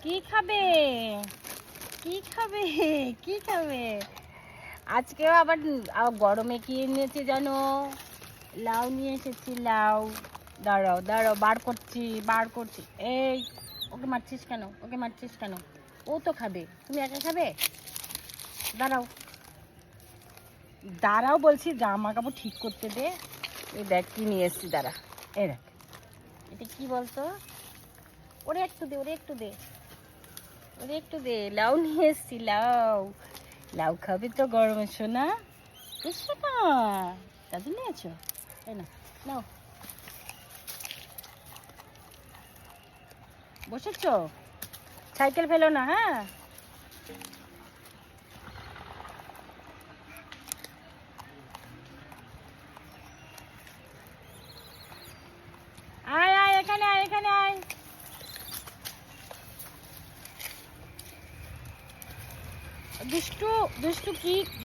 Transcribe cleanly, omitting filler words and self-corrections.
কি খাবে? কি খাবে? কি খাবে? আজকেও আবার গরমে কি এনেছে জানো? লাউ নিয়ে এসেছি, লাউ। দাঁড়াও দাঁড়াও, বার করছি। এই, ওকে মারছিস কেন? ও তো খাবে, তুমি একা খাবে? দাঁড়াও দাঁড়াও বলছি, জামা কাপড় ঠিক করতে দে। এই দেখ কি নিয়ে এসছি, দাঁড়া। এই দেখ, এটা কি বলতো? ওরে একটু দে, লাউ নিয়ে এসছি, লাউ খাবে তো গরমে, শোনা? এসো না, দাদু নিয়েছো? তাই না, নাও। বসেছো? সাইকেল ফেলো না, হ্যাঁ? আয় আয়, এখানে আয়। দুষ্টু কি